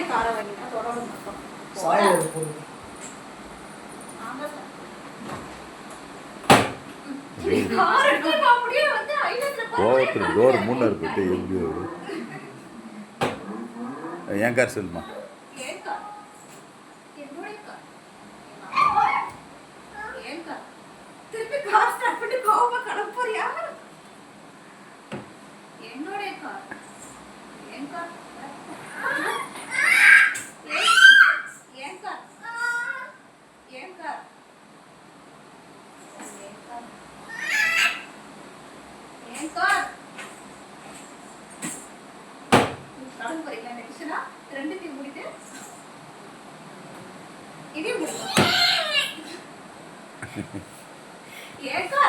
காரை வாங்கினா தொடர மாட்டோம். சாயில் போடுங்க. கோவத்தில் டோர் மூணார் போயிட்டு எப்படியோ என் கார் சொல்லுமா ரெண்டுத்தையும் முடிட்டு இதையும் முடிக்கும் ஏக்கா